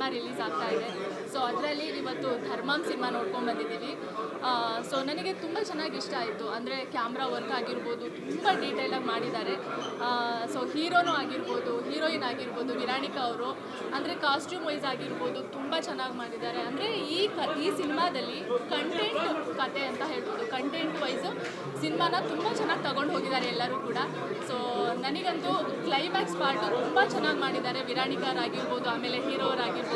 Cinema release ಆಗ್ತಾ ಇದೆ. So ಅದರಲ್ಲಿ ಇವತ್ತು ಧರ್ಮಂ ಸಿನಿಮಾ ನೋಡ್ಕೊಂಡು ಬಂದಿದ್ದೀವಿ. ಸೊ ನನಗೆ ತುಂಬ ಚೆನ್ನಾಗಿ ಇಷ್ಟ ಆಯಿತು. ಅಂದರೆ ಕ್ಯಾಮ್ರಾ ವರ್ಕ್ ಆಗಿರ್ಬೋದು, ತುಂಬ ಡೀಟೇಲಾಗಿ ಮಾಡಿದ್ದಾರೆ. ಸೊ ಹೀರೋನೂ ಆಗಿರ್ಬೋದು, ಹೀರೋಯಿನ್ ಆಗಿರ್ಬೋದು, ವಿರಾಣಿಕಾ ಅವರು, ಅಂದರೆ ಕಾಸ್ಟ್ಯೂಮ್ ವೈಸ್ ಆಗಿರ್ಬೋದು ತುಂಬ ಚೆನ್ನಾಗಿ ಮಾಡಿದ್ದಾರೆ. ಅಂದರೆ ಈ ಸಿನಿಮಾದಲ್ಲಿ ಕಂಟೆಂಟ್ ಕತೆ ಅಂತ ಹೇಳ್ಬೋದು, ಕಂಟೆಂಟ್ ವೈಸು ಸಿನಿಮಾನ ತುಂಬ ಚೆನ್ನಾಗಿ ತಗೊಂಡು ಹೋಗಿದ್ದಾರೆ ಎಲ್ಲರೂ ಕೂಡ. ಸೊ ನನಗಂತೂ ಕ್ಲೈಮ್ಯಾಕ್ಸ್ ಪಾರ್ಟು ತುಂಬ ಚೆನ್ನಾಗಿ ಮಾಡಿದ್ದಾರೆ, ವಿರಾಣಿಕರಾಗಿರ್ಬೋದು, ಆಮೇಲೆ ಹೀರೋರಾಗಿರ್ಬೋದು.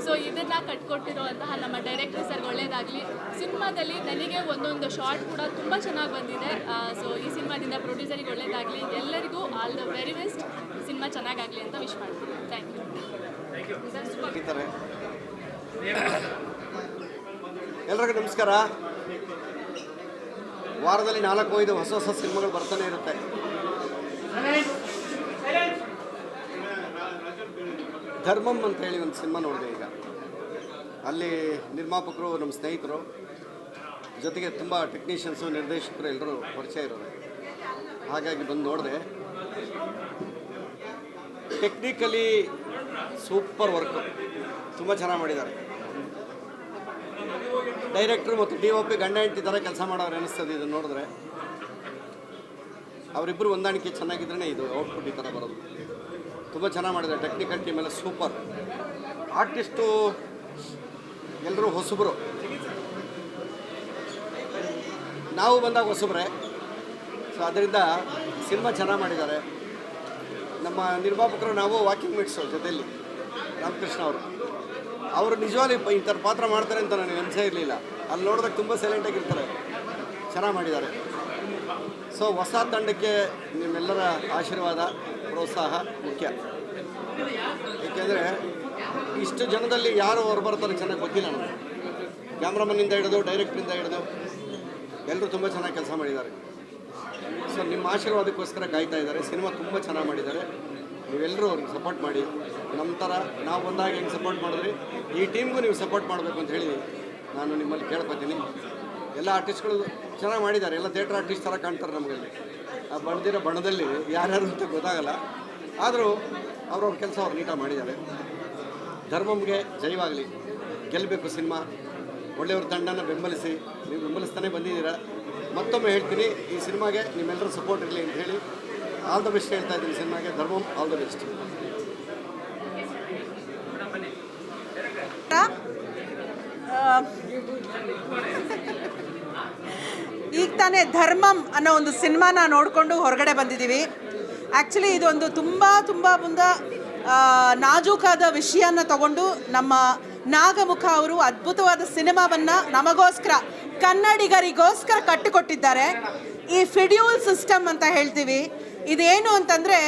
ಸೊ ಇದನ್ನು ಕಟ್ಕೊಟ್ಟಿರುವಂತಹ ನಮ್ಮ ಡೈರೆಕ್ಟರ್ ಸರ್ಗೆ ಒಳ್ಳೆಯದಾಗಲಿ. ಸಿನಿಮಾದಲ್ಲಿ ನನಗೆ ಒಂದೊಂದು ಶಾರ್ಟ್ ಕೂಡ ತುಂಬ ಚೆನ್ನಾಗಿ ಬಂದಿದೆ. ಸೊ ಈ ಸಿನಿಮಾದಿಂದ ಪ್ರೊಡ್ಯೂಸರಿಗೆ ಒಳ್ಳೆಯದಾಗಲಿ, ಎಲ್ಲರಿಗೂ all the very best. Cinema ಚೆನ್ನಾಗಾಗಲಿ ಅಂತ ವಿಶ್ ಮಾಡ್ತೀನಿ. Thank you. ಎಲ್ಲರಿಗೂ ನಮಸ್ಕಾರ. ವಾರದಲ್ಲಿ 4-5 ಹೊಸ ಸಿನಿಮಾಗಳು ಬರ್ತಾನೆ ಇರುತ್ತೆ. ಧರ್ಮಂ ಅಂತ ಹೇಳಿ ಒಂದು ಸಿನಿಮಾ ನೋಡಿದೆ ಈಗ. ಅಲ್ಲಿ ನಿರ್ಮಾಪಕರು ನಮ್ಮ ಸ್ನೇಹಿತರು, ಜೊತೆಗೆ ತುಂಬ ಟೆಕ್ನಿಷಿಯನ್ಸು, ನಿರ್ದೇಶಕರು ಎಲ್ಲರೂ ಪರಿಚಯ ಇರೋರು. ಹಾಗಾಗಿ ಬಂದು ನೋಡಿದೆ. ಟೆಕ್ನಿಕಲಿ ಸೂಪರ್ ವರ್ಕು, ತುಂಬ ಚೆನ್ನಾಗಿ ಮಾಡಿದ್ದಾರೆ. ಡೈರೆಕ್ಟ್ರು ಮತ್ತು DOP ಗಂಡ ಹೆಂಡತಿ ಥರ ಕೆಲಸ ಮಾಡೋರು ಅನ್ನಿಸ್ತದೆ ಇದನ್ನು ನೋಡಿದ್ರೆ. ಅವರಿಬ್ಬರು ಹೊಂದಾಣಿಕೆ ಚೆನ್ನಾಗಿದ್ರೇ ಇದು ಔಟ್ಪುಟ್ ಈ ಥರ ಬರೋದು. ತುಂಬ ಚೆನ್ನಾಗಿ ಮಾಡಿದ್ದಾರೆ. ಟೆಕ್ನಿಕಲ್ ಟೀಮ್ ಎಲ್ಲ ಸೂಪರ್. ಆರ್ಟಿಸ್ಟು ಎಲ್ಲರೂ ಹೊಸಬರು, ನಾವು ಬಂದಾಗ ಹೊಸಬ್ರೆ. ಸೊ ಅದರಿಂದ ಸಿನಿಮಾ ಚೆನ್ನಾಗಿ ಮಾಡಿದ್ದಾರೆ. ನಮ್ಮ ನಿರ್ಮಾಪಕರು ನಾವು ವಾಕಿಂಗ್ ಮಿಟ್ಸು ಜೊತೆಯಲ್ಲಿ ರಾಮಕೃಷ್ಣ ಅವರು ನಿಜವಾಗ್ಲೂ ಇಂಥರ ಪಾತ್ರ ಮಾಡ್ತಾರೆ ಅಂತ ನನಗೆ ಅನಿಸೇ ಇರಲಿಲ್ಲ. ಅಲ್ಲಿ ನೋಡಿದಾಗ ತುಂಬ ಸೈಲೆಂಟಾಗಿರ್ತಾರೆ, ಚೆನ್ನಾಗಿ ಮಾಡಿದ್ದಾರೆ. ಸೊ ಹೊಸ ತಂಡಕ್ಕೆ ನಿಮ್ಮೆಲ್ಲರ ಆಶೀರ್ವಾದ, ಪ್ರೋತ್ಸಾಹ ಮುಖ್ಯ. ಏಕೆಂದರೆ ಇಷ್ಟು ಜನದಲ್ಲಿ ಯಾರು ಹೊರಬರ್ತಾರೆ ಚೆನ್ನಾಗಿ ಗೊತ್ತಿಲ್ಲ ನನಗೆ. ಕ್ಯಾಮ್ರಾಮನ್ನಿಂದ ಹಿಡಿದು ಡೈರೆಕ್ಟ್ರಿಂದ ಹಿಡಿದು ಎಲ್ಲರೂ ತುಂಬ ಚೆನ್ನಾಗಿ ಕೆಲಸ ಮಾಡಿದ್ದಾರೆ. ಸೊ ನಿಮ್ಮ ಆಶೀರ್ವಾದಕ್ಕೋಸ್ಕರ ಕಾಯ್ತಾ ಇದ್ದಾರೆ. ಸಿನಿಮಾ ತುಂಬ ಚೆನ್ನಾಗಿ ಮಾಡಿದ್ದಾರೆ. ನೀವೆಲ್ಲರೂ ಅವ್ರಿಗೆ ಸಪೋರ್ಟ್ ಮಾಡಿ. ನಮ್ಮ ಥರ ನಾವು ಬಂದಾಗ ಹೆಂಗೆ ಸಪೋರ್ಟ್ ಮಾಡಿದ್ರಿ, ಈ ಟೀಮ್ಗೂ ನೀವು ಸಪೋರ್ಟ್ ಮಾಡಬೇಕು ಅಂತ ಹೇಳಿ ನಾನು ನಿಮ್ಮಲ್ಲಿ ಕೇಳ್ಕೊತೀನಿ. ಎಲ್ಲ ಆರ್ಟಿಸ್ಟ್ಗಳು ಚೆನ್ನಾಗಿ ಮಾಡಿದ್ದಾರೆ. ಎಲ್ಲ ಥಿಯೇಟ್ರ್ ಆರ್ಟಿಸ್ಟ್ ಥರ ಕಾಣ್ತಾರೆ ನಮಗಲ್ಲಿ. ಆ ಬಣ್ಣದಿರೋ ಬಣ್ಣದಲ್ಲಿ ಯಾರ್ಯಾರು ಅಂತ ಗೊತ್ತಾಗಲ್ಲ. ಆದರೂ ಅವ್ರವ್ರ ಕೆಲಸ ಅವ್ರು ನೀಟಾಗಿ ಮಾಡಿದ್ದಾರೆ. ಧರ್ಮಂಗೆ ಜಯವಾಗಲಿ, ಗೆಲ್ಲಬೇಕು ಸಿನಿಮಾ. ಒಳ್ಳೆಯವ್ರ ತಂಡನ ಬೆಂಬಲಿಸಿ, ನೀವು ಬೆಂಬಲಿಸ್ತಾನೆ ಬಂದಿದ್ದೀರಾ. ಮತ್ತೊಮ್ಮೆ ಹೇಳ್ತೀನಿ, ಈ ಸಿನಿಮಾಗೆ ನಿಮ್ಮೆಲ್ಲರೂ ಸಪೋರ್ಟ್ ಇರಲಿ ಅಂತ ಹೇಳಿ ಆಲ್ ದ ಬೆಸ್ಟ್ ಹೇಳ್ತಾ ಇದ್ದೀನಿ ಸಿನಿಮಾಗೆ. ಧರ್ಮಂ ಆಲ್ ದ ಬೆಸ್ಟ್. ಈಗ ತಾನೇ ಧರ್ಮಂ ಅನ್ನೋ ಒಂದು ಸಿನಿಮಾನ ನೋಡಿಕೊಂಡು ಹೊರಗಡೆ ಬಂದಿದ್ದೀವಿ. ಆ್ಯಕ್ಚುಲಿ ಇದೊಂದು ತುಂಬ ಮುಂದೆ ನಾಜೂಕಾದ ವಿಷಯನ ತಗೊಂಡು ನಮ್ಮ ನಾಗಮುಖ ಅವರು ಅದ್ಭುತವಾದ ಸಿನಿಮಾವನ್ನು ನಮಗೋಸ್ಕರ, ಕನ್ನಡಿಗರಿಗೋಸ್ಕರ ಕಟ್ಟಿಕೊಟ್ಟಿದ್ದಾರೆ. ಈ ಫೆಡ್ಯೂಲ್ ಸಿಸ್ಟಮ್ ಅಂತ ಹೇಳ್ತೀವಿ. ಇದೇನು ಅಂತಂದರೆ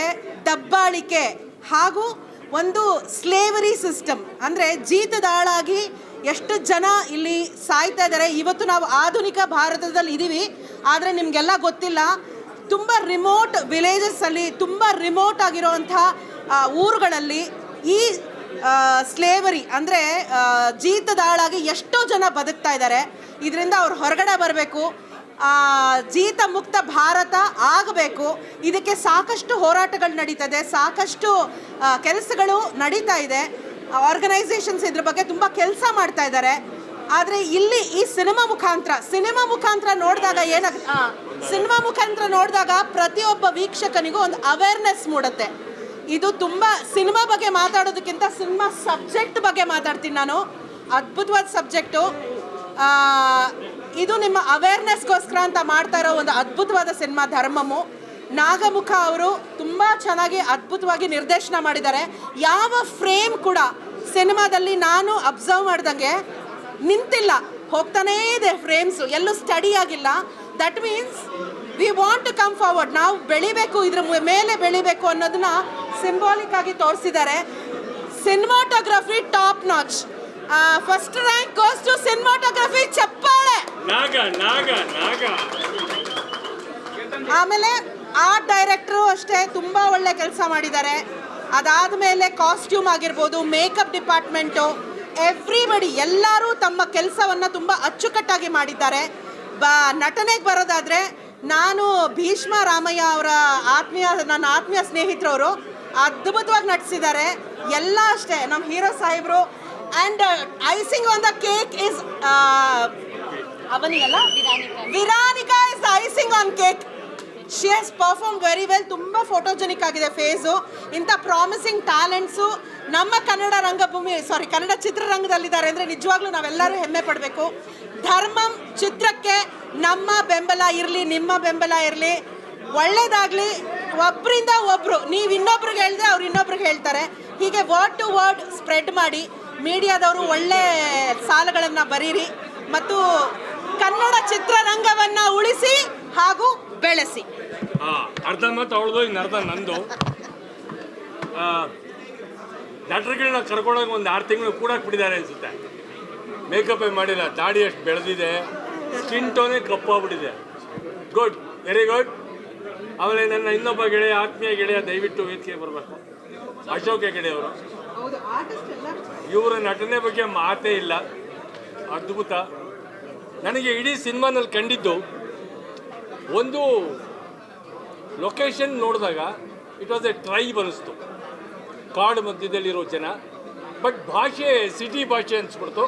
ದಬ್ಬಾಳಿಕೆ ಹಾಗೂ ಒಂದು ಸ್ಲೇವರಿ ಸಿಸ್ಟಮ್. ಅಂದರೆ ಜೀತದಾಳಾಗಿ ಎಷ್ಟು ಜನ ಇಲ್ಲಿ ಸಾಯ್ತಾ ಇದ್ದಾರೆ. ಇವತ್ತು ನಾವು ಆಧುನಿಕ ಭಾರತದಲ್ಲಿ ಇದ್ದೀವಿ, ಆದರೆ ನಿಮಗೆಲ್ಲ ಗೊತ್ತಿಲ್ಲ, ತುಂಬ ರಿಮೋಟ್ ವಿಲೇಜಸ್ಸಲ್ಲಿ, ತುಂಬ ರಿಮೋಟ್ ಆಗಿರೋವಂಥ ಊರುಗಳಲ್ಲಿ ಈ ಸ್ಲೇವರಿ ಅಂದರೆ ಜೀತದಾಳಾಗಿ ಎಷ್ಟೋ ಜನ ಬದುಕ್ತಾ ಇದ್ದಾರೆ. ಇದರಿಂದ ಅವ್ರು ಹೊರಗಡೆ ಬರಬೇಕು, ಜೀತ ಮುಕ್ತ ಭಾರತ ಆಗಬೇಕು. ಇದಕ್ಕೆ ಸಾಕಷ್ಟು ಹೋರಾಟಗಳು ನಡೀತದೆ, ಸಾಕಷ್ಟು ಕೆಲಸಗಳು ನಡೀತಾ ಇದೆ. ಆರ್ಗನೈಸೇಷನ್ಸ್ ಇದ್ರ ಬಗ್ಗೆ ತುಂಬ ಕೆಲಸ ಮಾಡ್ತಾ ಇದ್ದಾರೆ. ಆದರೆ ಇಲ್ಲಿ ಈ ಸಿನಿಮಾ ಮುಖಾಂತರ ನೋಡಿದಾಗ ಸಿನಿಮಾ ಮುಖಾಂತರ ನೋಡಿದಾಗ ಪ್ರತಿಯೊಬ್ಬ ವೀಕ್ಷಕನಿಗೂ ಒಂದು ಅವೇರ್ನೆಸ್ ಮೂಡುತ್ತೆ. ಇದು ತುಂಬ ಸಿನಿಮಾ ಬಗ್ಗೆ ಮಾತಾಡೋದಕ್ಕಿಂತ ಸಿನಿಮಾ ಸಬ್ಜೆಕ್ಟ್ ಬಗ್ಗೆ ಮಾತಾಡ್ತೀನಿ ನಾನು. ಅದ್ಭುತವಾದ ಸಬ್ಜೆಕ್ಟು ಇದು. ನಿಮ್ಮ ಅವೇರ್ನೆಸ್ಗೋಸ್ಕರ ಅಂತ ಮಾಡ್ತಾ ಇರೋ ಒಂದು ಅದ್ಭುತವಾದ ಸಿನಿಮಾ ಧರ್ಮಮು. ನಾಗಮುಖ ಅವರು ತುಂಬ ಚೆನ್ನಾಗಿ ಅದ್ಭುತವಾಗಿ ನಿರ್ದೇಶನ ಮಾಡಿದ್ದಾರೆ. ಯಾವ ಫ್ರೇಮ್ ಕೂಡ ಸಿನಿಮಾದಲ್ಲಿ ನಾನು ಅಬ್ಸರ್ವ್ ಮಾಡ್ದಂಗೆ ನಿಂತಿಲ್ಲ, ಹೋಗ್ತಾನೇ ಇದೆ ಫ್ರೇಮ್ಸು, ಎಲ್ಲೂ ಸ್ಟಡಿ ಆಗಿಲ್ಲ. That means we want to come forward. ನಾವು ಬೆಳಿಬೇಕು, ಇದ್ರ ಮೇಲೆ ಬೆಳಿಬೇಕು ಅನ್ನೋದನ್ನ ಸಿಂಬಾಲಿಕ್ ಆಗಿ ತೋರಿಸಿದ್ದಾರೆ. Cinematography top notch. First rank goes to cinematography. ಚಪ್ಪಾಳೆ. ಆಮೇಲೆ ಆರ್ಟ್ ಡೈರೆಕ್ಟ್ರು ಅಷ್ಟೇ ತುಂಬ ಒಳ್ಳೆ ಕೆಲಸ ಮಾಡಿದ್ದಾರೆ. ಅದಾದಮೇಲೆ ಕಾಸ್ಟ್ಯೂಮ್ ಆಗಿರ್ಬೋದು, ಮೇಕಪ್ ಡಿಪಾರ್ಟ್ಮೆಂಟು, ಎವ್ರಿಬಡಿ ಎಲ್ಲರೂ ತಮ್ಮ ಕೆಲಸವನ್ನು ತುಂಬ ಅಚ್ಚುಕಟ್ಟಾಗಿ ಮಾಡಿದ್ದಾರೆ. ನಟನೆಗೆ ಬರೋದಾದರೆ ನಾನು ಭೀಷ್ಮ ರಾಮಯ್ಯ ಅವರ ನನ್ನ ಆತ್ಮೀಯ ಸ್ನೇಹಿತರವರು ಅದ್ಭುತವಾಗಿ ನಟಿಸಿದ್ದಾರೆ. ಎಲ್ಲ ಅಷ್ಟೇ ನಮ್ಮ ಹೀರೋ ಸಾಹೇಬರು And icing on the cake is Avani alla? Viranika is the icing on cake. She has performed very well. ತುಂಬ ಫೋಟೋಜೆನಿಕ್ ಆಗಿದೆ ಫೇಸು. ಇಂಥ ಪ್ರಾಮಿಸಿಂಗ್ ಟ್ಯಾಲೆಂಟ್ಸು ನಮ್ಮ ಕನ್ನಡ ಚಿತ್ರರಂಗದಲ್ಲಿದ್ದಾರೆ ಅಂದರೆ ನಿಜವಾಗ್ಲೂ ನಾವೆಲ್ಲರೂ ಹೆಮ್ಮೆ ಪಡಬೇಕು. ಧರ್ಮಂ ಚಿತ್ರಕ್ಕೆ ನಮ್ಮ ಬೆಂಬಲ ಇರಲಿ, ನಿಮ್ಮ ಬೆಂಬಲ ಇರಲಿ, ಒಳ್ಳೇದಾಗಲಿ. ಒಬ್ಬರಿಂದ ಒಬ್ಬರು, ನೀವು ಇನ್ನೊಬ್ರಿಗೆ ಹೇಳಿದ್ರೆ ಅವ್ರು ಇನ್ನೊಬ್ರಿಗೆ ಹೇಳ್ತಾರೆ. ಹೀಗೆ ವರ್ಡ್ ಟು ವರ್ಡ್ ಸ್ಪ್ರೆಡ್ ಮಾಡಿ ಮೀಡಿಯಾದವರು ಒಳ್ಳೆ ಸಾಲುಗಳನ್ನು ಬರೀರಿ ಮತ್ತು ಕನ್ನಡ ಚಿತ್ರರಂಗವನ್ನು ಉಳಿಸಿ ಹಾಗೂ ಬೆಳೆಸಿ. ಅರ್ಧ ಮಾತು ಅವಳದು, ಇನ್ನು ಅರ್ಧ ನಂದು. ನಟರುಗಳನ್ನ ಕರ್ಕೊಂಡೋಗಿ ಒಂದು 6 ತಿಂಗಳು ಕೂಡಾಕ್ಬಿಟ್ಟಿದ್ದಾರೆ ಅನಿಸುತ್ತೆ. ಮೇಕಪ್ ಮಾಡಿಲ್ಲ, ದಾಡಿ ಅಷ್ಟು ಬೆಳೆದಿದೆ, ಸ್ಕಿನ್ ಟೋನೇ ಕಪ್ಪಾಗ್ಬಿಟ್ಟಿದೆ. Good, very good. ಆಮೇಲೆ ನನ್ನ ಇನ್ನೊಬ್ಬ ಗೆಳೆಯ, ಆತ್ಮೀಯ ಗೆಳೆಯ, ದಯವಿಟ್ಟು ವೇದಿಕೆಗೆ ಬರಬೇಕು, ಅಶೋಕ ಹೆಗಡೆ ಅವರು. ಇವರ ನಟನೆ ಬಗ್ಗೆ ಮಾತೇ ಇಲ್ಲ, ಅದ್ಭುತ. ನನಗೆ ಇಡೀ ಸಿನಿಮಾನಲ್ಲಿ ಕಂಡಿದ್ದು ಒಂದು ಲೊಕೇಶನ್ ನೋಡಿದಾಗ ಇಟ್ ವಾಸ್ ಎ ಟ್ರೈಬ್ ಅನ್ನಿಸ್ತು, ಕಾಡು ಮಧ್ಯದಲ್ಲಿರೋ ಜನ. ಬಟ್ ಭಾಷೆ ಸಿಟಿ ಭಾಷೆ ಅನಿಸ್ಬಿಡ್ತು.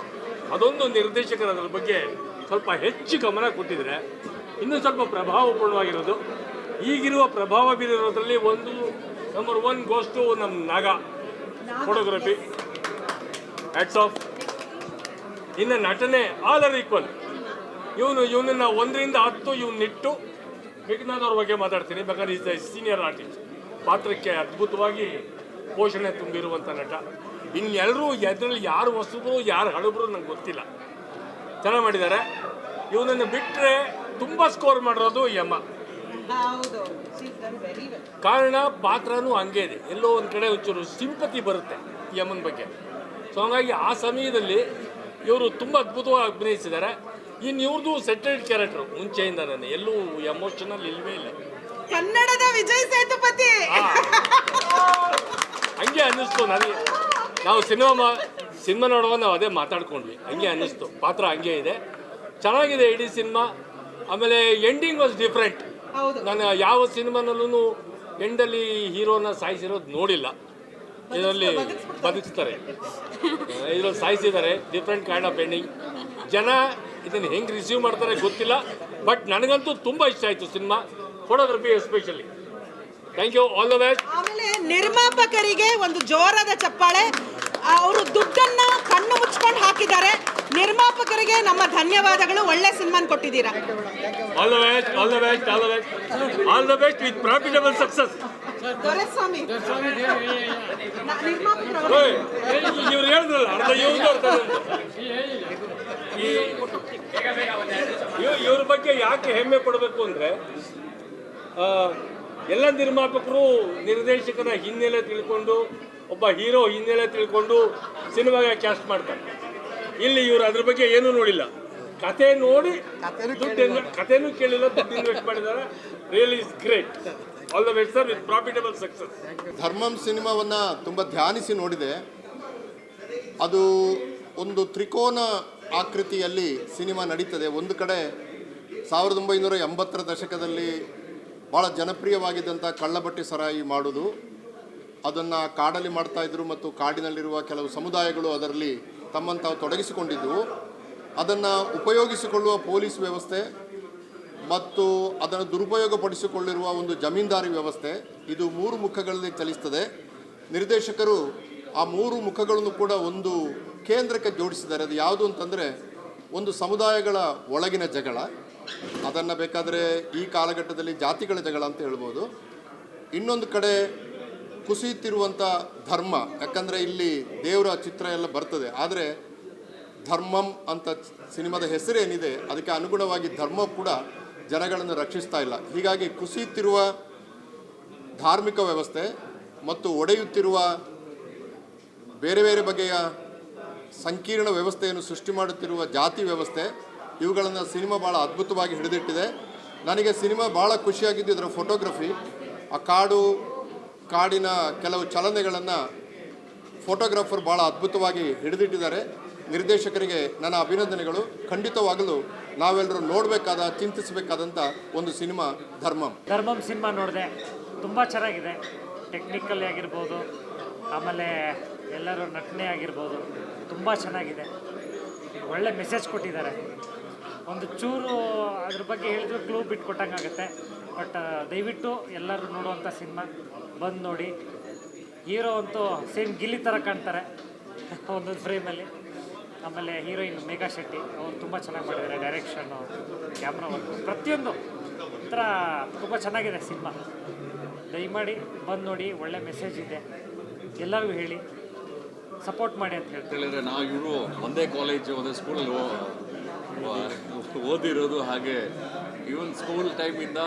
ಅದೊಂದು ನಿರ್ದೇಶಕರು ಅದರ ಬಗ್ಗೆ ಸ್ವಲ್ಪ ಹೆಚ್ಚು ಗಮನ ಕೊಟ್ಟಿದ್ರೆ ಇನ್ನೂ ಸ್ವಲ್ಪ ಪ್ರಭಾವಪೂರ್ಣವಾಗಿರೋದು. ಈಗಿರುವ ಪ್ರಭಾವ ಬೀರಿರೋದ್ರಲ್ಲಿ ಒಂದು ನಂಬರ್ 1 ಗೋಸ್ಟು ನಮ್ಮ ನಾಗ ಫೋಟೋಗ್ರಫಿ, ಹ್ಯಾಟ್ಸ್ ಆಫ್. ಇನ್ನು ನಟನೆ ಆಲ್ ಆರ್ ಈಕ್ವಲ್. ಇವನನ್ನು 1 ರಿಂದ 10 ಇವನ್ನಿಟ್ಟು ಮಿಗ್ನಾದವ್ರ ಬಗ್ಗೆ ಮಾತಾಡ್ತೀನಿ. ಬೇಕಾದ್ರೆ ಈಸ್ ದ ಸೀನಿಯರ್ ಆರ್ಟಿಸ್ಟ್. ಪಾತ್ರಕ್ಕೆ ಅದ್ಭುತವಾಗಿ ಪೋಷಣೆ ತುಂಬಿರುವಂಥ ನಟ. ಇನ್ನೆಲ್ಲರೂ ಅದರಲ್ಲಿ ಯಾರು ಹೊಸಬ್ರು ಯಾರು ಹಳಬ್ರು ನಂಗೆ ಗೊತ್ತಿಲ್ಲ, ಚೆನ್ನಾಗಿ ಮಾಡಿದ್ದಾರೆ. ಇವನನ್ನು ಬಿಟ್ಟರೆ ತುಂಬ ಸ್ಕೋರ್ ಮಾಡಿರೋದು ಯಮ. ಕಾರಣ ಪಾತ್ರನೂ ಹಂಗೆ ಇದೆ, ಎಲ್ಲೋ ಒಂದು ಕಡೆ ಒಂಚೂರು ಸಿಂಪತಿ ಬರುತ್ತೆ ಯಮನ ಬಗ್ಗೆ. ಸೊ ಹಾಗಾಗಿ ಆ ಸಮಯದಲ್ಲಿ ಇವರು ತುಂಬ ಅದ್ಭುತವಾಗಿ ಅಭಿನಯಿಸಿದ್ದಾರೆ. ಇನ್ನು ಇವ್ರದ್ದು ಸೆಟಲ್ಡ್ ಕ್ಯಾರೆಕ್ಟರ್ ಮುಂಚೆಯಿಂದ ನಾನು ಎಲ್ಲೂ ಎಮೋಷನಲ್ ಇಲ್ವೇ ಇಲ್ಲ. ಕನ್ನಡದ ವಿಜಯ್ ಸೇತುಪತಿ ಹಂಗೆ ಅನ್ನಿಸ್ತು ನನಗೆ. ನಾವು ಸಿನಿಮಾ ನೋಡುವಾಗ ನಾವು ಅದೇ ಮಾತಾಡ್ಕೊಂಡ್ವಿ, ಹಂಗೆ ಅನ್ನಿಸ್ತು. ಪಾತ್ರ ಹಂಗೆ ಇದೆ, ಚೆನ್ನಾಗಿದೆ ಇಡೀ ಸಿನಿಮಾ. ಆಮೇಲೆ ಎಂಡಿಂಗ್ ವಾಸ್ ಡಿಫ್ರೆಂಟ್. ನಾನು ಯಾವ ಸಿನಿಮಾನಲ್ಲೂ ಎಂಡಲ್ಲಿ ಹೀರೋನ ಸಾಯಿಸಿರೋದು ನೋಡಿಲ್ಲ. ಇದರಲ್ಲಿ ಬದುಕಿಸ್ತಾರೆ, ಇದರಲ್ಲಿ ಸಾಯಿಸಿದ್ದಾರೆ. Different kind of ending. ಜನ ಇದನ್ನು ಹೆಂಗೆ ರಿಸೀವ್ ಮಾಡ್ತಾರೆ ಗೊತ್ತಿಲ್ಲ, ಬಟ್ ನನಗಂತೂ ತುಂಬ ಇಷ್ಟ ಆಯಿತು cinema, photography especially. Thank you, all the best. ಆಮೇಲೆ ನಿರ್ಮಾಪಕರಿಗೆ ಒಂದು ಜೋರಾದ ಚಪ್ಪಾಳೆ. ಅವರು ದುಡ್ಡನ್ನ ಕಣ್ಣು ಮುಚ್ಕೊಂಡು ಹಾಕಿದ್ದಾರೆ. ನಿರ್ಮಾಪಕರಿಗೆ ನಮ್ಮ ಧನ್ಯವಾದಗಳು. ಒಳ್ಳೆ ಸಿನಿಮಾನ ಕೊಟ್ಟಿದ್ದೀರಾ. All the best, all the best, all the best, all the best with profitable success. Doreswamy ಇವ್ರು ಹೇಳಿದ್ರಲ್ಲ ಅರ್ಧ ಇವ್ರ ಬಗ್ಗೆ ಯಾಕೆ ಹೆಮ್ಮೆ ಪಡಬೇಕು ಅಂದರೆ, ಎಲ್ಲ ನಿರ್ಮಾಪಕರು ನಿರ್ದೇಶಕರ ಹಿನ್ನೆಲೆ ತಿಳ್ಕೊಂಡು, ಒಬ್ಬ ಹೀರೋ ಹಿನ್ನೆಲೆ ತಿಳ್ಕೊಂಡು ಸಿನಿಮಾಗೆ ಕ್ಯಾಸ್ಟ್ ಮಾಡ್ತಾರೆ. ಇಲ್ಲಿ ಇವರು ಅದ್ರ ಬಗ್ಗೆ ಏನೂ ನೋಡಿಲ್ಲ, ಕತೆ ನೋಡಿ ಕತೆನೂ ಕೇಳಿಲ್ಲ, ದುಡ್ಡು ಇನ್ವೆಸ್ಟ್ ಮಾಡಿದ್ದಾರೆ. Really is great. All the best sir with profitable success. Dharmam ಸಿನಿಮಾವನ್ನು ತುಂಬ ಧ್ಯಾನಿಸಿ ನೋಡಿದೆ. ಅದು ಒಂದು ತ್ರಿಕೋನ ಆಕೃತಿಯಲ್ಲಿ ಸಿನಿಮಾ ನಡೀತದೆ. ಒಂದು ಕಡೆ 1980ರ ದಶಕದಲ್ಲಿ ಭಾಳ ಜನಪ್ರಿಯವಾಗಿದ್ದಂಥ ಕಳ್ಳಬಟ್ಟಿ ಸರಾಯಿ ಮಾಡೋದು, ಅದನ್ನು ಕಾಡಲ್ಲಿ ಮಾಡ್ತಾಯಿದ್ರು ಮತ್ತು ಕಾಡಿನಲ್ಲಿರುವ ಕೆಲವು ಸಮುದಾಯಗಳು ಅದರಲ್ಲಿ ತಮ್ಮನ್ನು ತಾವು ತೊಡಗಿಸಿಕೊಂಡಿದ್ದವು. ಅದನ್ನು ಉಪಯೋಗಿಸಿಕೊಳ್ಳುವ ಪೊಲೀಸ್ ವ್ಯವಸ್ಥೆ ಮತ್ತು ಅದನ್ನು ದುರುಪಯೋಗಪಡಿಸಿಕೊಳ್ಳಿರುವ ಒಂದು ಜಮೀನ್ದಾರಿ ವ್ಯವಸ್ಥೆ, ಇದು 3 ಮುಖಗಳಲ್ಲಿ ಚಲಿಸ್ತದೆ. ನಿರ್ದೇಶಕರು ಆ 3 ಮುಖಗಳನ್ನು ಕೂಡ ಒಂದು ಕೇಂದ್ರಕ್ಕೆ ಜೋಡಿಸಿದ್ದಾರೆ. ಅದು ಯಾವುದು ಅಂತಂದರೆ, ಒಂದು ಸಮುದಾಯಗಳ ಒಳಗಿನ ಜಗಳ, ಅದನ್ನು ಬೇಕಾದರೆ ಈ ಕಾಲಘಟ್ಟದಲ್ಲಿ ಜಾತಿಗಳ ಜಗಳ ಅಂತ ಹೇಳ್ಬೋದು. ಇನ್ನೊಂದು ಕಡೆ ಕುಸಿಯುತ್ತಿರುವಂಥ ಧರ್ಮ, ಯಾಕಂದರೆ ಇಲ್ಲಿ ದೇವರ ಚಿತ್ರ ಎಲ್ಲ ಬರ್ತದೆ, ಆದರೆ ಧರ್ಮಂ ಅಂತ ಸಿನಿಮಾದ ಹೆಸರೇನಿದೆ ಅದಕ್ಕೆ ಅನುಗುಣವಾಗಿ ಧರ್ಮ ಕೂಡ ಜನಗಳನ್ನು ರಕ್ಷಿಸ್ತಾ ಇಲ್ಲ. ಹೀಗಾಗಿ ಕುಸಿಯುತ್ತಿರುವ ಧಾರ್ಮಿಕ ವ್ಯವಸ್ಥೆ ಮತ್ತು ಒಡೆಯುತ್ತಿರುವ ಬೇರೆ ಬೇರೆ ಬಗೆಯ ಸಂಕೀರ್ಣ ವ್ಯವಸ್ಥೆಯನ್ನು ಸೃಷ್ಟಿ ಮಾಡುತ್ತಿರುವ ಜಾತಿ ವ್ಯವಸ್ಥೆ, ಇವುಗಳನ್ನು ಸಿನಿಮಾ ಭಾಳ ಅದ್ಭುತವಾಗಿ ಹಿಡಿದಿಟ್ಟಿದೆ. ನನಗೆ ಸಿನಿಮಾ ಭಾಳ ಖುಷಿಯಾಗಿದ್ದು ಇದರ ಫೋಟೋಗ್ರಫಿ. ಆ ಕಾಡಿನ ಕೆಲವು ಚಲನೆಗಳನ್ನು ಫೋಟೋಗ್ರಾಫರ್ ಭಾಳ ಅದ್ಭುತವಾಗಿ ಹಿಡಿದಿಟ್ಟಿದ್ದಾರೆ. ನಿರ್ದೇಶಕರಿಗೆ ನನ್ನ ಅಭಿನಂದನೆಗಳು. ಖಂಡಿತವಾಗಲೂ ನಾವೆಲ್ಲರೂ ನೋಡಬೇಕಾದ, ಚಿಂತಿಸಬೇಕಾದಂಥ ಒಂದು ಸಿನಿಮಾ ಧರ್ಮಂ ಸಿನಿಮಾ ನೋಡಿದೆ, ತುಂಬ ಚೆನ್ನಾಗಿದೆ. ಟೆಕ್ನಿಕಲ್ ಆಗಿರ್ಬೋದು, ಆಮೇಲೆ ಎಲ್ಲರೂ ನಟನೆ ಆಗಿರ್ಬೋದು ತುಂಬ ಚೆನ್ನಾಗಿದೆ. ಒಳ್ಳೆ ಮೆಸೇಜ್ ಕೊಟ್ಟಿದ್ದಾರೆ. ಒಂದು ಚೂರು ಅದ್ರ ಬಗ್ಗೆ ಹೇಳಿದ್ರು ಕ್ಲೂ ಬಿಟ್ಟು ಕೊಟ್ಟಂಗಾಗುತ್ತೆ. ಬಟ್ ದಯವಿಟ್ಟು ಎಲ್ಲರೂ ನೋಡುವಂಥ ಸಿನಿಮಾ ಬಂದು ನೋಡಿ. ಹೀರೋ ಅಂತೂ ಸೇಮ್ ಗಿಲ್ಲಿ ಥರ ಕಾಣ್ತಾರೆ ಒಂದೊಂದು ಫ್ರೇಮಲ್ಲಿ. ಆಮೇಲೆ ಹೀರೋಯಿನ್ ಮೇಘಾ ಶೆಟ್ಟಿ ಅವರು ತುಂಬ ಚೆನ್ನಾಗಿ ಮಾಡಿದ್ದಾರೆ. ಡೈರೆಕ್ಷನ್ನು, ಕ್ಯಾಮ್ರಾ ವರ್ಕ್, ಪ್ರತಿಯೊಂದು ಒಂಥರ ತುಂಬ ಚೆನ್ನಾಗಿದೆ ಸಿನಿಮಾ. ದಯಮಾಡಿ ಬಂದು ನೋಡಿ. ಒಳ್ಳೆ ಮೆಸೇಜ್ ಇದೆ. ಎಲ್ಲರಿಗೂ ಹೇಳಿ, ಸಪೋರ್ಟ್ ಮಾಡಿ ಅಂತ ಹೇಳಿದ್ರೆ ನಾವು ಇವರು ಒಂದೇ ಕಾಲೇಜು ಒಂದೇ ಸ್ಕೂಲಲ್ಲಿ ಓದಿರೋದು. ಹಾಗೆ ಇವನ್ ಸ್ಕೂಲ್ ಟೈಮಿಂದ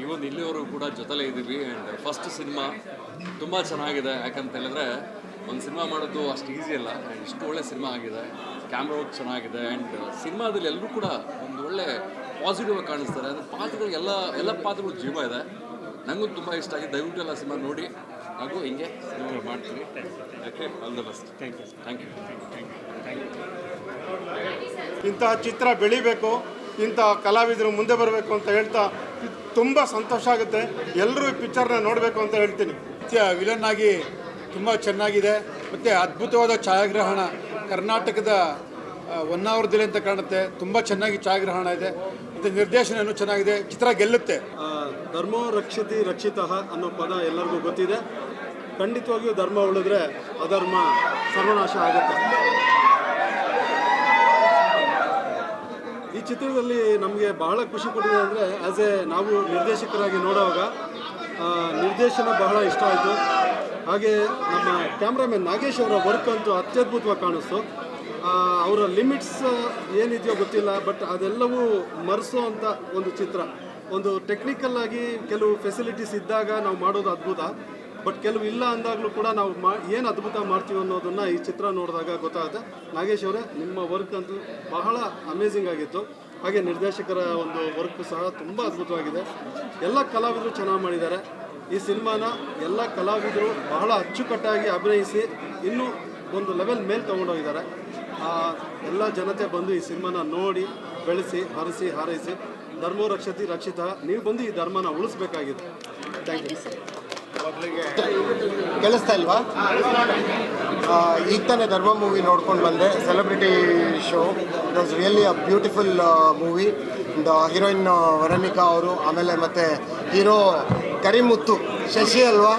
ಇವನ್ ಇಲ್ಲಿವರೆಗೂ ಕೂಡ ಜೊತೆಲೇ ಇದ್ದೀವಿ. ಆ್ಯಂಡ್ ಫಸ್ಟ್ ಸಿನಿಮಾ ತುಂಬ ಚೆನ್ನಾಗಿದೆ. ಯಾಕಂತ ಹೇಳಿದ್ರೆ ಒಂದು ಸಿನಿಮಾ ಮಾಡೋದು ಅಷ್ಟು ಈಸಿ ಅಲ್ಲ. ಆ್ಯಂಡ್ ಇಷ್ಟು ಒಳ್ಳೆ ಸಿನಿಮಾ ಆಗಿದೆ. ಕ್ಯಾಮ್ರಾ ವರ್ಕ್ ಚೆನ್ನಾಗಿದೆ. ಆ್ಯಂಡ್ ಸಿನಿಮಾದಲ್ಲಿ ಎಲ್ಲರೂ ಕೂಡ ಒಂದು ಒಳ್ಳೆ ಪಾಸಿಟಿವ್ ಆಗಿ ಕಾಣಿಸ್ತಾರೆ. ಅಂದರೆ ಪಾತ್ರಗಳು ಎಲ್ಲ ಪಾತ್ರಗಳು ಜೀವ ಇದೆ. ನನಗೂ ತುಂಬ ಇಷ್ಟ ಆಗಿದೆ. ದಯವಿಟ್ಟು ಎಲ್ಲ ಸಿನಿಮಾ ನೋಡಿ. ಹಾಗೂ ಹಿಂಗೆ ಸಿನಿಮಾ ಮಾಡ್ತೀವಿ. Okay, all the best. Thank you. ಇಂತಹ ಚಿತ್ರ ಬೆಳಿಬೇಕು, ಇಂಥ ಕಲಾವಿದರು ಮುಂದೆ ಬರಬೇಕು ಅಂತ ಹೇಳ್ತಾ ತುಂಬ ಸಂತೋಷ ಆಗುತ್ತೆ. ಎಲ್ಲರೂ ಈ ಪಿಕ್ಚರ್ನ ನೋಡಬೇಕು ಅಂತ ಹೇಳ್ತೀನಿ. ವಿಲನ್ ಆಗಿ ತುಂಬ ಚೆನ್ನಾಗಿದೆ. ಮತ್ತು ಅದ್ಭುತವಾದ ಛಾಯಾಗ್ರಹಣ, ಕರ್ನಾಟಕದ ಹೊನ್ನಾವರದಲ್ಲಿ ಅಂತ ಕಾಣುತ್ತೆ. ತುಂಬ ಚೆನ್ನಾಗಿ ಛಾಯಾಗ್ರಹಣ ಇದೆ ಮತ್ತು ನಿರ್ದೇಶನವೂ ಚೆನ್ನಾಗಿದೆ. ಚಿತ್ರ ಗೆಲ್ಲುತ್ತೆ. ಧರ್ಮೋ ರಕ್ಷತಿ ರಕ್ಷಿತಃ ಅನ್ನೋ ಪದ ಎಲ್ಲರಿಗೂ ಗೊತ್ತಿದೆ. ಖಂಡಿತವಾಗಿಯೂ ಧರ್ಮ ಉಳಿದ್ರೆ ಅಧರ್ಮ ಸರ್ವನಾಶ ಆಗುತ್ತೆ. ಈ ಚಿತ್ರದಲ್ಲಿ ನಮಗೆ ಬಹಳ ಖುಷಿ ಕೊಟ್ಟಿದೆ ಅಂದರೆ ನಾವು ನಿರ್ದೇಶಕರಾಗಿ ನೋಡುವಾಗ ನಿರ್ದೇಶನ ಬಹಳ ಇಷ್ಟ ಆಯಿತು. ಹಾಗೆ ನಮ್ಮ ಕ್ಯಾಮ್ರಾಮನ್ ನಾಗೇಶ್ ಅವರ ವರ್ಕ್ ಅಂತೂ ಅತ್ಯದ್ಭುತವಾಗಿ ಕಾಣಿಸ್ತು. ಅವರ ಲಿಮಿಟ್ಸ್ ಏನಿದೆಯೋ ಗೊತ್ತಿಲ್ಲ, ಬಟ್ ಅದೆಲ್ಲವೂ ಮರೆಸೋ ಅಂಥ ಒಂದು ಚಿತ್ರ. ಒಂದು ಟೆಕ್ನಿಕಲ್ ಆಗಿ ಕೆಲವು ಫೆಸಿಲಿಟೀಸ್ ಇದ್ದಾಗ ನಾವು ಮಾಡೋದು ಅದ್ಭುತ, ಬಟ್ ಕೆಲವು ಇಲ್ಲ ಅಂದಾಗಲೂ ಕೂಡ ನಾವು ಏನು ಅದ್ಭುತ ಮಾಡ್ತೀವಿ ಅನ್ನೋದನ್ನು ಈ ಚಿತ್ರ ನೋಡಿದಾಗ ಗೊತ್ತಾಗುತ್ತೆ. ನಾಗೇಶ್ ಅವರೇ, ನಿಮ್ಮ ವರ್ಕ್ ಅಂತೂ ಬಹಳ ಅಮೇಝಿಂಗ್ ಆಗಿತ್ತು. ಹಾಗೆ ನಿರ್ದೇಶಕರ ಒಂದು ವರ್ಕ್ ಸಹ ತುಂಬ ಅದ್ಭುತವಾಗಿದೆ. ಎಲ್ಲ ಕಲಾವಿದರು ಚೆನ್ನಾಗಿ ಮಾಡಿದ್ದಾರೆ. ಈ ಸಿನಿಮಾನ ಎಲ್ಲ ಕಲಾವಿದರು ಬಹಳ ಅಚ್ಚುಕಟ್ಟಾಗಿ ಅಭಿನಯಿಸಿ ಇನ್ನೂ ಒಂದು ಲೆವೆಲ್ ಮೇಲೆ ತೊಗೊಂಡೋಗಿದ್ದಾರೆ. ಎಲ್ಲ ಜನತೆ ಬಂದು ಈ ಸಿನಿಮಾನ ನೋಡಿ, ಬೆಳೆಸಿ, ಹರಿಸಿ, ಹಾರೈಸಿ. ಧರ್ಮೋ ರಕ್ಷತಿ ರಕ್ಷಿತ. ನೀವು ಬಂದು ಈ ಧರ್ಮನ ಉಳಿಸ್ಬೇಕಾಗಿದೆ. Thank you. ಕೇಳಿಸ್ತಾ ಇಲ್ವಾ? ಈಗ ತಾನೇ ಧರ್ಮ ಮೂವಿ ನೋಡ್ಕೊಂಡು ಬಂದೆ. Celebrity show. It was really a beautiful movie. Heroine Varanika ಅವರು, ಆಮೇಲೆ ಮತ್ತು ಹೀರೋ ಕರಿಮುತ್ತು ಶಶಿ ಅಲ್ವಾ?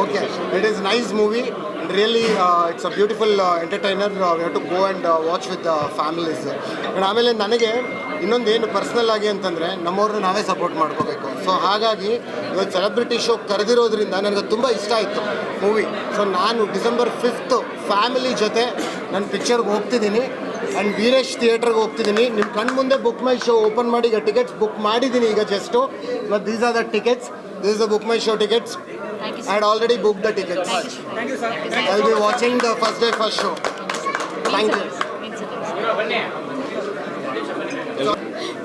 Okay, it is nice movie. Really it's a beautiful entertainer. We have to go and watch with families. And ಆಮೇಲೆ ನನಗೆ ಇನ್ನೊಂದೇನು ಪರ್ಸ್ನಲ್ ಆಗಿ ಅಂತಂದರೆ, ನಮ್ಮವ್ರನ್ನ ನಾವೇ ಸಪೋರ್ಟ್ ಮಾಡ್ಕೋಬೇಕು. ಸೊ ಹಾಗಾಗಿ ಇವತ್ತು ಸೆಲೆಬ್ರಿಟಿ ಶೋ ಕರೆದಿರೋದ್ರಿಂದ ನನಗೆ ತುಂಬ ಇಷ್ಟ ಆಯಿತು ಮೂವಿ. ಸೊ ನಾನು December 5th ಫ್ಯಾಮಿಲಿ ಜೊತೆ ನನ್ನ ಪಿಕ್ಚರ್ಗೆ ಹೋಗ್ತಿದ್ದೀನಿ. ಆ್ಯಂಡ್ ವೀರೇಶ್ ಥಿಯೇಟ್ರಿಗೆ ಹೋಗ್ತಿದ್ದೀನಿ. ನಿಮ್ಮ ಕಣ್ಣು ಮುಂದೆ ಬುಕ್ ಮೈ ಶೋ ಓಪನ್ ಮಾಡಿ ಈಗ ಟಿಕೆಟ್ಸ್ ಬುಕ್ ಮಾಡಿದ್ದೀನಿ ಈಗ just. But these are the tickets. This is the book my show tickets. I had already booked the tickets. Thank you, sir. I'll be watching the first day first show. Thank you.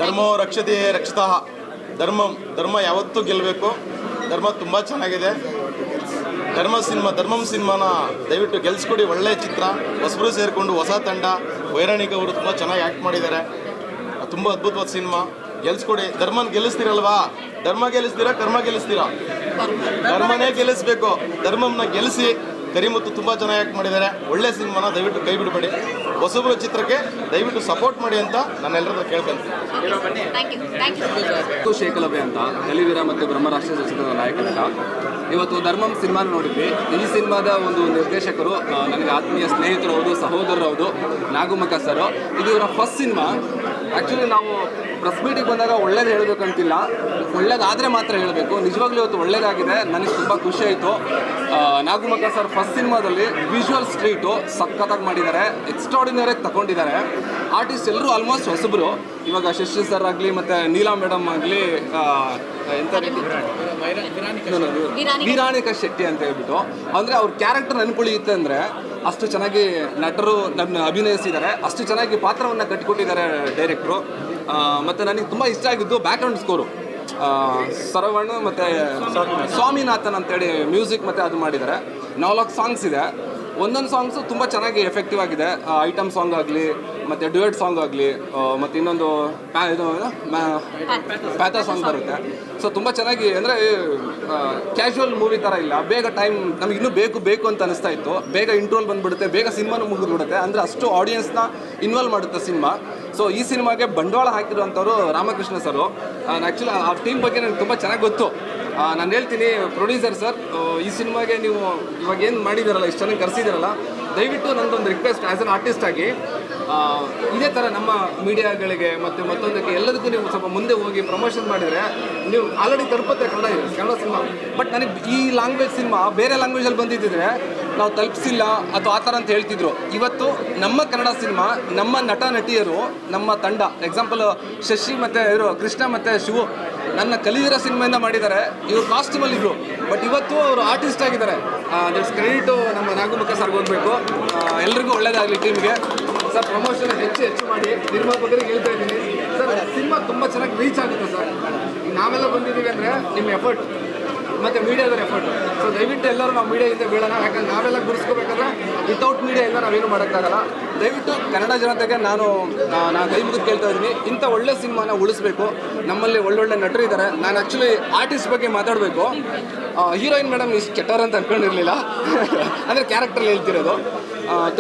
ಧರ್ಮೋ ರಕ್ಷತೆ ರಕ್ಷಿತಃ. ಧರ್ಮ ಯಾವತ್ತೂ ಗೆಲ್ಲಬೇಕು. ಧರ್ಮ ತುಂಬ ಚೆನ್ನಾಗಿದೆ. ಧರ್ಮಂ ಸಿನಿಮಾನ ದಯವಿಟ್ಟು ಗೆಲ್ಲಿಸ್ಕೊಡಿ. ಒಳ್ಳೆಯ ಚಿತ್ರ. ಹೊಸಬರು ಸೇರಿಕೊಂಡು ಹೊಸ ತಂಡ. ವೈರಾಣಿಕ ಅವರು ತುಂಬ ಚೆನ್ನಾಗಿ ಆ್ಯಕ್ಟ್ ಮಾಡಿದ್ದಾರೆ. ತುಂಬ ಅದ್ಭುತವಾದ ಸಿನಿಮಾ. ಗೆಲ್ಲಿಸ್ಕೊಡಿ. ಧರ್ಮನ ಗೆಲ್ಲಿಸ್ತೀರಲ್ವಾ? ಧರ್ಮ ಗೆಲ್ಲಿಸ್ತೀರಾ, ಕರ್ಮ ಗೆಲ್ಲಿಸ್ತೀರಾ? ಧರ್ಮನೇ ಗೆಲ್ಲಿಸ್ಬೇಕು. ಧರ್ಮಂನ ಗೆಲ್ಲಿಸಿ. ಕರಿಮುತ್ತು ತುಂಬ ಚೆನ್ನಾಗಿ ಆ್ಯಕ್ಟ್ ಮಾಡಿದ್ದಾರೆ. ಒಳ್ಳೆ ಸಿನಿಮಾನ ದಯವಿಟ್ಟು ಕೈ ಬಿಡಬೇಡಿ. ಹೊಸಬರ ಚಿತ್ರಕ್ಕೆ ದಯವಿಟ್ಟು ಸಪೋರ್ಟ್ ಮಾಡಿ ಅಂತ ನಾನು ಎಲ್ಲರನ್ನ ಕೇಳ್ಕೊಂತೀನಿ. ಶೇಖಲಭೆ ಅಂತ ಕಲಿವೀರ ಮತ್ತು ಬ್ರಹ್ಮರಾಕ್ಷಸ ಚಿತ್ರದ ನಾಯಕ. ಇವತ್ತು ಧರ್ಮಂ ಸಿನಿಮಾನ ನೋಡಿದ್ವಿ. ಈ ಸಿನಿಮಾದ ಒಂದು ನಿರ್ದೇಶಕರು ನನಗೆ ಆತ್ಮೀಯ ಸ್ನೇಹಿತರು ಹೌದು, ಸಹೋದರರು ಹೌದು, ನಾಗುಮಕ್ಕ ಸರ್. ಇದು ಇವರ ಫಸ್ಟ್ ಸಿನಿಮಾ. ಆ್ಯಕ್ಚುಲಿ ನಾವು ಪ್ರೆಸ್ ಮೀಟಿಗೆ ಬಂದಾಗ ಒಳ್ಳೇದು ಹೇಳಬೇಕಂತಿಲ್ಲ, ಒಳ್ಳೇದಾದರೆ ಮಾತ್ರ ಹೇಳಬೇಕು. ನಿಜವಾಗ್ಲೂ ಇವತ್ತು ಒಳ್ಳೇದಾಗಿದೆ. ನನಗೆ ತುಂಬ ಖುಷಿ ಆಯಿತು. ನಾಗುಮಕ್ಕ ಸರ್ ಫಸ್ಟ್ ಸಿನಿಮಾದಲ್ಲಿ ವಿಜುವಲ್ ಸ್ಟ್ರೀಟು ಸಖತ್ತಾಗಿ ಮಾಡಿದ್ದಾರೆ. ಎಕ್ಸ್ಟ್ರಾಡಿನರಿಯಾಗಿ ತಗೊಂಡಿದ್ದಾರೆ. ಆರ್ಟಿಸ್ಟ್ ಎಲ್ಲರೂ ಆಲ್ಮೋಸ್ಟ್ ಹೊಸಬರು. ಇವಾಗ ಶಶಿ ಸರ್ ಆಗಲಿ ಮತ್ತು ನೀಲಾ ಮೇಡಮ್ ಆಗಲಿ, ಎಂಥ ವೀರಾಣಿಕಾ ಶೆಟ್ಟಿ ಅಂತ ಹೇಳ್ಬಿಟ್ಟು, ಅಂದರೆ ಅವ್ರ ಕ್ಯಾರೆಕ್ಟರ್ ನೆನ್ಪುಳಿಯುತ್ತೆ ಅಂದರೆ ಅಷ್ಟು ಚೆನ್ನಾಗಿ ನಟರು ಅಭಿನಯಿಸಿದ್ದಾರೆ. ಅಷ್ಟು ಚೆನ್ನಾಗಿ ಪಾತ್ರವನ್ನು ಕಟ್ಟಿಕೊಟ್ಟಿದ್ದಾರೆ ಡೈರೆಕ್ಟ್ರು. ಮತ್ತು ನನಗೆ ತುಂಬ ಇಷ್ಟ ಆಗಿದ್ದು ಬ್ಯಾಕ್ಗ್ರೌಂಡ್ ಸ್ಕೋರು. ಸರವಣ ಮತ್ತು ಸ್ವಾಮಿನಾಥನ್ ಅಂತೇಳಿ ಮ್ಯೂಸಿಕ್ ಮತ್ತು ಅದು ಮಾಡಿದ್ದಾರೆ. 4 ಸಾಂಗ್ಸ್ ಇದೆ. ಒಂದೊಂದು ಸಾಂಗ್ಸು ತುಂಬ ಚೆನ್ನಾಗಿ ಎಫೆಕ್ಟಿವ್ ಆಗಿದೆ. ಐಟಮ್ ಸಾಂಗ್ ಆಗಲಿ ಮತ್ತು ಡ್ಯುಯೆಟ್ ಸಾಂಗ್ ಆಗಲಿ ಮತ್ತು ಇನ್ನೊಂದು ಪ್ಯಾಥಾ ಸಾಂಗ್ ಬರುತ್ತೆ. ಸೊ ತುಂಬ ಚೆನ್ನಾಗಿ ಅಂದರೆ ಕ್ಯಾಶುವಲ್ ಮೂವಿ ಥರ ಇಲ್ಲ. ಬೇಗ ಟೈಮ್ ನಮಗೆ ಇನ್ನೂ ಬೇಕು ಅಂತ ಅನಿಸ್ತಾ ಇತ್ತು. ಬೇಗ ಇಂಟ್ರೋಲ್ ಬಂದುಬಿಡುತ್ತೆ, ಬೇಗ ಸಿನಿಮಾನು ಮುಗಿದ್ಬಿಡುತ್ತೆ. ಅಂದರೆ ಅಷ್ಟು ಆಡಿಯನ್ಸ್ನ ಇನ್ವಾಲ್ವ್ ಮಾಡುತ್ತೆ ಸಿನಿಮಾ. ಸೊ ಈ ಸಿನಿಮಾಗೆ ಬಂಡವಾಳ ಹಾಕಿರುವಂಥವ್ರು ರಾಮಕೃಷ್ಣ ಸರು. ಆ್ಯಕ್ಚುಲಿ ಆ ಟೀಮ್ ಬಗ್ಗೆ ನನಗೆ ತುಂಬ ಚೆನ್ನಾಗಿ ಗೊತ್ತು. ನಾನು ಹೇಳ್ತೀನಿ, ಪ್ರೊಡ್ಯೂಸರ್ ಸರ್, ಈ ಸಿನಿಮಾಗೆ ನೀವು ಇವಾಗ ಏನು ಮಾಡಿದ್ದೀರಲ್ಲ, ಇಷ್ಟು ಚೆನ್ನಾಗಿ ಕರೆಸಿದ್ದೀರಲ್ಲ, ದಯವಿಟ್ಟು ನನ್ನದೊಂದು ರಿಕ್ವೆಸ್ಟ್ ಆ್ಯಸ್ ಅನ್ ಆರ್ಟಿಸ್ಟ್ ಆಗಿ ಇದೇ ಥರ ನಮ್ಮ ಮೀಡಿಯಾಗಳಿಗೆ ಮತ್ತು ಮತ್ತೊಂದಕ್ಕೆ ಎಲ್ಲದಕ್ಕೂ ನೀವು ಸ್ವಲ್ಪ ಮುಂದೆ ಹೋಗಿ ಪ್ರಮೋಷನ್ ಮಾಡಿದರೆ, ನೀವು ಆಲ್ರೆಡಿ ತಲುಪುತ್ತೆ ಕನ್ನಡ ಸಿನಿಮಾ. ಬಟ್ ನನಗೆ ಈ ಲ್ಯಾಂಗ್ವೇಜ್ ಸಿನಿಮಾ ಬೇರೆ ಲ್ಯಾಂಗ್ವೇಜಲ್ಲಿ ಬಂದಿದ್ದರೆ ನಾವು ತಲುಪಿಸಿಲ್ಲ ಅಥವಾ ಆ ಥರ ಅಂತ ಹೇಳ್ತಿದ್ರು. ಇವತ್ತು ನಮ್ಮ ಕನ್ನಡ ಸಿನಿಮಾ, ನಮ್ಮ ನಟ ನಟಿಯರು, ನಮ್ಮ ತಂಡ, ಎಕ್ಸಾಂಪಲ್ ಶಶಿ ಮತ್ತು ಇವರು ಕೃಷ್ಣ ಮತ್ತು ಶಿವು ನನ್ನ ಕಲಿದಿರೋ ಸಿನಿಮಾಯಿಂದ ಮಾಡಿದ್ದಾರೆ. ಇವರು ಕಾಸ್ಟ್ಯೂಮಲ್ಲಿ ಇದ್ರು, ಬಟ್ ಇವತ್ತು ಅವರು ಆರ್ಟಿಸ್ಟ್ ಆಗಿದ್ದಾರೆ. ದಟ್ಸ್ ಕ್ರೆಡಿಟು ನಮ್ಮ ನಾಗಮುಖ ಸರ್ಗೆ ಹೋಗಬೇಕು. ಎಲ್ರಿಗೂ ಒಳ್ಳೇದಾಗಲಿ ಟೀಮ್ಗೆ. ಸರ್, ಪ್ರಮೋಷನ್ ಹೆಚ್ಚು ಮಾಡಿ ನಿರ್ಮಾಪಕರಿಗೆ ಹೇಳ್ತಾ ಇದ್ದೀನಿ ಸರ್, ಸಿನಿಮಾ ತುಂಬ ಚೆನ್ನಾಗಿ ರೀಚ್ ಆಗುತ್ತೆ ಸರ್. ನಾವೆಲ್ಲ ಬಂದಿದ್ದೀವಿ ಅಂದರೆ ನಿಮ್ಮ ಎಫರ್ಟ್ ಮತ್ತು ಮೀಡಿಯಾದವ್ರ ಎಫರ್ಟ್. ಸೊ ದಯವಿಟ್ಟು ಎಲ್ಲರೂ ನಾವು ಮೀಡಿಯಾದಿಂದ ಬೀಳೋಣ. ಯಾಕಂದ್ರೆ ನಾವೆಲ್ಲ ಗುಡಿಸ್ಕೋಬೇಕಾದ್ರೆ ವಿತೌಟ್ ಮೀಡಿಯಾ ಎಲ್ಲ ನಾವೇನು ಮಾಡೋಕ್ಕಾಗಲ್ಲ. ದಯವಿಟ್ಟು ಕನ್ನಡ ಜನತೆಗೆ ನಾನು ಕೈ ಮುಗಿದು ಕೇಳ್ತಾ ಇದ್ದೀನಿ, ಇಂಥ ಒಳ್ಳೆ ಸಿನಿಮಾನ ಉಳಿಸ್ಬೇಕು. ನಮ್ಮಲ್ಲಿ ಒಳ್ಳೊಳ್ಳೆ ನಟರು ಇದ್ದಾರೆ. ನಾನು ಆ್ಯಕ್ಚುಲಿ ಆರ್ಟಿಸ್ಟ್ ಬಗ್ಗೆ ಮಾತಾಡಬೇಕು. ಹೀರೋಯಿನ್ ಮೇಡಮ್ ಇಷ್ಟು ಕೆಟ್ಟವ್ರು ಅಂತ ಅಂದ್ಕೊಂಡಿರಲಿಲ್ಲ. ಅಂದರೆ ಕ್ಯಾರೆಕ್ಟ್ರಲ್ಲಿ ಹೇಳ್ತಿರೋದು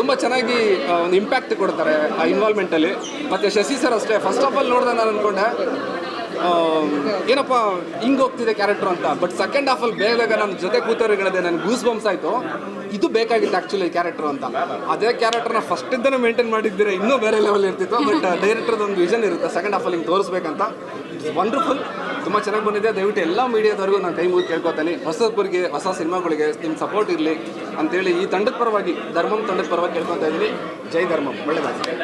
ತುಂಬ ಚೆನ್ನಾಗಿ ಒಂದು ಇಂಪ್ಯಾಕ್ಟ್ ಕೊಡ್ತಾರೆ ಆ ಇನ್ವಾಲ್ವ್ಮೆಂಟಲ್ಲಿ. ಮತ್ತು ಶಶಿ ಸರ್ ಅಷ್ಟೇ, ಫಸ್ಟ್ ಆಫ್ ಆಲ್ ನೋಡಿದೆ ನಾನು ಅಂದ್ಕೊಂಡೆ ಏನಪ್ಪ ಹಿಂಗೆ ಹೋಗ್ತಿದೆ ಕ್ಯಾರೆಕ್ಟ್ರು ಅಂತ. ಬಟ್ ಸೆಕೆಂಡ್ ಹಾಫಲ್ಲಿ ಬೇಗ ನನ್ನ ಜೊತೆ ಕೂತವ್ರಿಗಳದೆ ನನಗೆ ಗೂಸ್ ಬಂಪ್ಸ್ ಆಯಿತು. ಇದು ಬೇಕಾಗಿತ್ತು ಆ್ಯಕ್ಚುಲಿ ಕ್ಯಾರೆಕ್ಟ್ರು ಅಂತ. ಅದೇ ಕ್ಯಾರೆಕ್ಟರ್ನ ಫಸ್ಟಿಂದನೇ ಮೇಂಟೈನ್ ಮಾಡಿದ್ದರೆ ಇನ್ನೂ ಬೇರೆ ಲೆವೆಲ್ ಇರ್ತಿತ್ತು. ಬಟ್ ಡೈರೆಕ್ಟರ್ದು ಒಂದು ವಿಷನ್ ಇರುತ್ತೆ ಸೆಕೆಂಡ್ ಹಾಫಲ್ಲಿ ಹಿಂಗೆ ತೋರಿಸ್ಬೇಕಂತ. ವಂಡರ್ಫುಲ್, ತುಂಬ ಚೆನ್ನಾಗಿ ಬಂದಿದೆ. ದಯವಿಟ್ಟು ಎಲ್ಲ ಮೀಡಿಯಾದವ್ರಿಗೂ ನಾನು ಕೈ ಮುಗಿದು ಕೇಳ್ಕೊತೀನಿ, ಹೊಸಬರಿಗೆ, ಹೊಸ ಸಿನಿಮಾಗಳಿಗೆ ನಿಮ್ಮ ಸಪೋರ್ಟ್ ಇರಲಿ ಅಂತೇಳಿ ಈ ತಂಡದ ಪರವಾಗಿ, ಧರ್ಮಂ ತಂಡದ ಪರವಾಗಿ ಕೇಳ್ಕೊತಾ ಇದ್ದೀನಿ. ಜೈ ಧರ್ಮಂ, ಒಳ್ಳೆಯದಾಗಲಿ.